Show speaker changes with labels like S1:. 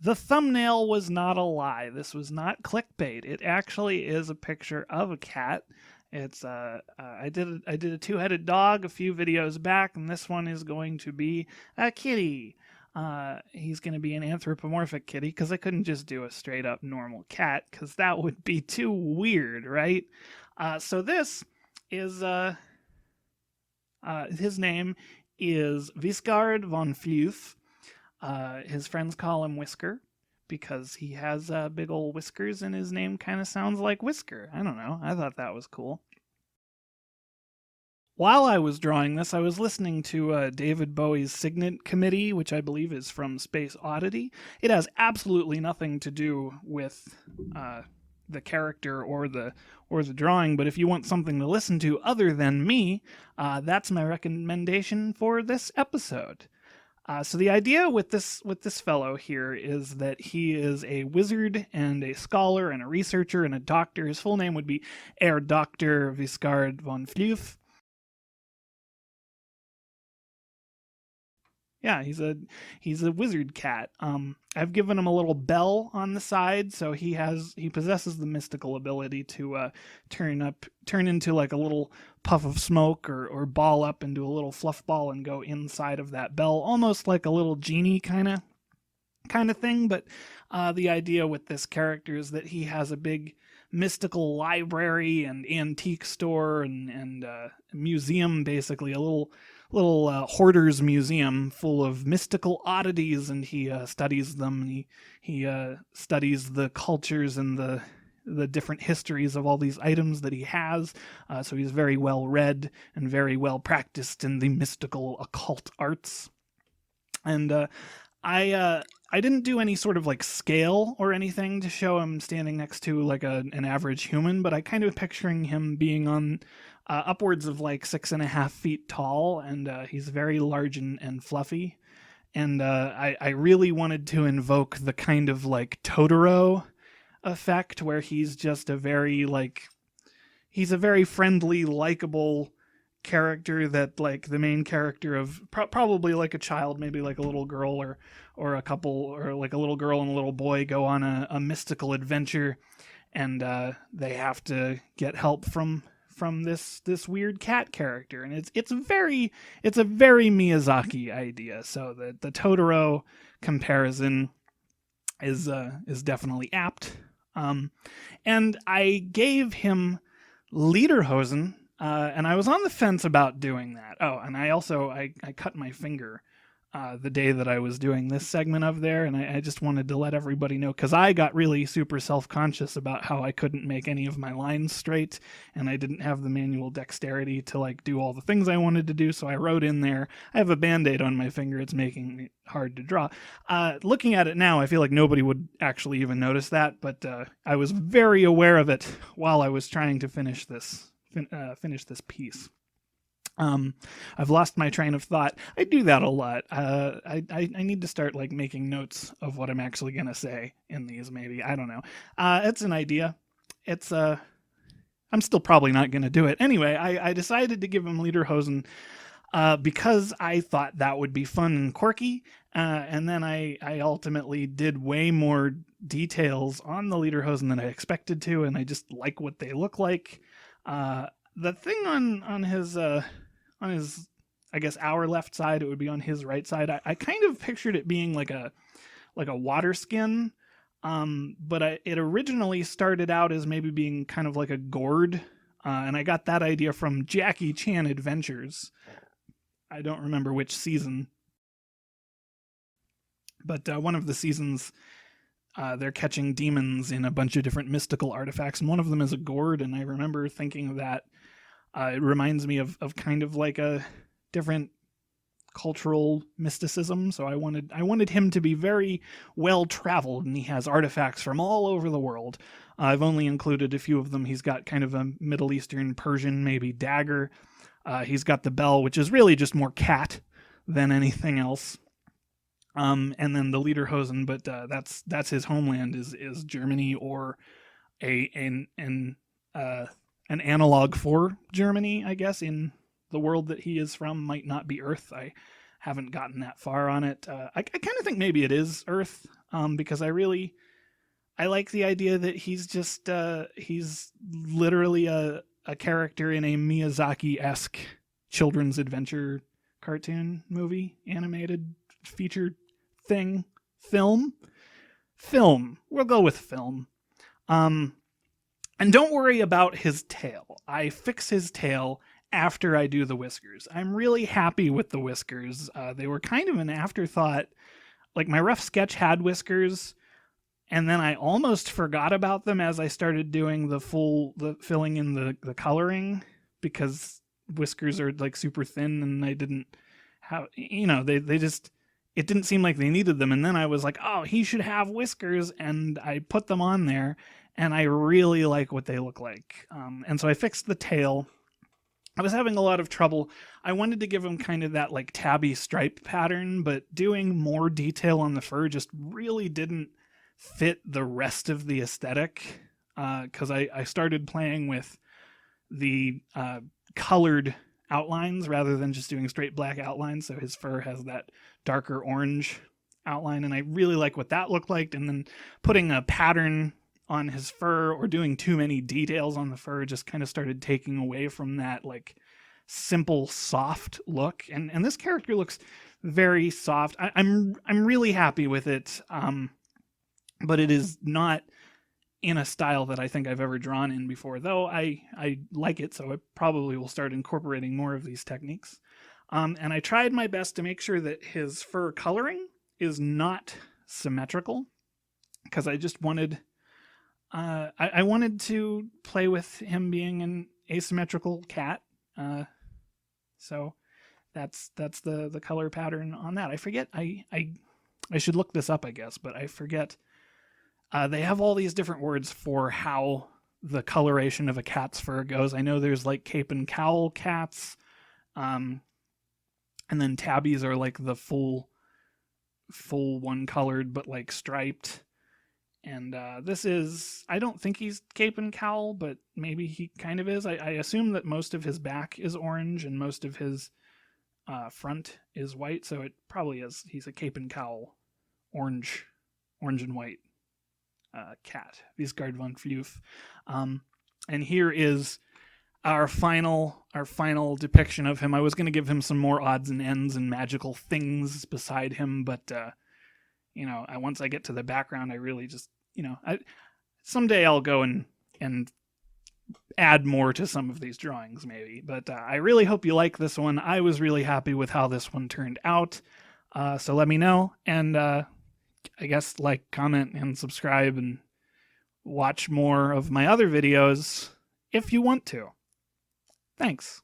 S1: The thumbnail was not a lie. This was not clickbait. It actually is a picture of a cat. It's I did a two-headed dog a few videos back, and this one is going to be a kitty. He's going to be an anthropomorphic kitty because I couldn't just do a straight up normal cat because that would be too weird, right? So this is his name is Visgard von Fluth. His friends call him Whisker because he has big old whiskers and his name kind of sounds like Whisker. I don't know. I thought that was cool. While I was drawing this, I was listening to David Bowie's Signet Committee, which I believe is from Space Oddity. It has absolutely nothing to do with the character or the drawing, but if you want something to listen to other than me, that's my recommendation for this episode. So the idea with this fellow here is that he is a wizard and a scholar and a researcher and a doctor. His full name would be Herr Dr. Viscard von Fluth. Yeah, he's a wizard cat. I've given him a little bell on the side, so he possesses the mystical ability to turn into like a little puff of smoke or ball up into a little fluff ball and go inside of that bell, almost like a little genie kind of thing. But the idea with this character is that he has a big mystical library and antique store and museum, basically a little hoarder's museum full of mystical oddities, and he studies them. And he studies the cultures and the different histories of all these items that he has. So he's very well read and very well practiced in the mystical occult arts. And I didn't do any sort of like scale or anything to show him standing next to like an average human, but I kind of picturing him being on upwards of like 6.5 feet tall, and he's very large and fluffy. And I really wanted to invoke the kind of like Totoro effect where he's just he's a very friendly, likable character that like the main character of probably like a child, maybe like a little girl or a couple, or like a little girl and a little boy go on a mystical adventure, and they have to get help from this weird cat character, and it's a very Miyazaki idea. So the Totoro comparison is definitely apt. And I gave him lederhosen, and I was on the fence about doing that. Oh, and I cut my finger the day that I was doing this segment of there, and I just wanted to let everybody know, because I got really super self-conscious about how I couldn't make any of my lines straight, and I didn't have the manual dexterity to like do all the things I wanted to do, so I wrote in there, I have a band-aid on my finger, it's making it hard to draw. Looking at it now, I feel like nobody would actually even notice that, but I was very aware of it while I was trying to finish this piece. I've lost my train of thought. I do that a lot. I need to start like making notes of what I'm actually gonna say in these. Maybe, I don't know. It's an idea. It's I'm still probably not gonna do it anyway. I decided to give him lederhosen because I thought that would be fun and quirky. And then I ultimately did way more details on the lederhosen than I expected to, and I just like what they look like. The thing on his I guess our left side, it would be on his right side. I kind of pictured it being like a water skin, but it originally started out as maybe being kind of like a gourd, and I got that idea from Jackie Chan Adventures. I don't remember which season, but one of the seasons they're catching demons in a bunch of different mystical artifacts, and one of them is a gourd, and I remember thinking of that. It reminds me of kind of like a different cultural mysticism. So I wanted him to be very well traveled, and he has artifacts from all over the world. I've only included a few of them. He's got kind of a Middle Eastern, Persian, maybe dagger. He's got the bell, which is really just more cat than anything else. And then the lederhosen, but that's his homeland is Germany, or an analog for Germany, I guess, in the world that he is from. Might not be Earth. I haven't gotten that far on it. I kind of think maybe it is Earth. because I like the idea that he's just he's literally a character in a Miyazaki-esque children's adventure cartoon movie, animated feature thing, film. We'll go with film. And don't worry about his tail. I fix his tail after I do the whiskers. I'm really happy with the whiskers. They were kind of an afterthought. Like, my rough sketch had whiskers, and then I almost forgot about them as I started doing the filling in the coloring, because whiskers are like super thin, and I didn't have, they just, it didn't seem like they needed them. And then I was like, oh, he should have whiskers, and I put them on there, and I really like what they look like. And so I fixed the tail. I was having a lot of trouble. I wanted to give him kind of that like tabby stripe pattern, but doing more detail on the fur just really didn't fit the rest of the aesthetic, because I started playing with the colored outlines rather than just doing straight black outlines. So his fur has that darker orange outline, and I really like what that looked like. And then putting a pattern on his fur or doing too many details on the fur just kind of started taking away from that like simple, soft look. And this character looks very soft. I'm really happy with it. But it is not in a style that I think I've ever drawn in before, though I like it, so I probably will start incorporating more of these techniques. And I tried my best to make sure that his fur coloring is not symmetrical, because I just wanted, I wanted to play with him being an asymmetrical cat. So that's the color pattern on that. I forget, I should look this up, I guess, but I forget. They have all these different words for how the coloration of a cat's fur goes. I know there's like cape and cowl cats, and then tabbies are like the full one colored but like striped. And this is, I don't think he's cape and cowl, but maybe he kind of is. I assume that most of his back is orange and most of his front is white, so it probably is. He's a cape and cowl, orange and white. Cat, Visgard von Fluth. And here is our final depiction of him. I was going to give him some more odds and ends and magical things beside him, but once I get to the background, I really just, someday I'll go and add more to some of these drawings maybe. But I really hope you like this one. I was really happy with how this one turned out. So let me know, and I guess like, comment, and subscribe, and watch more of my other videos if you want to. Thanks.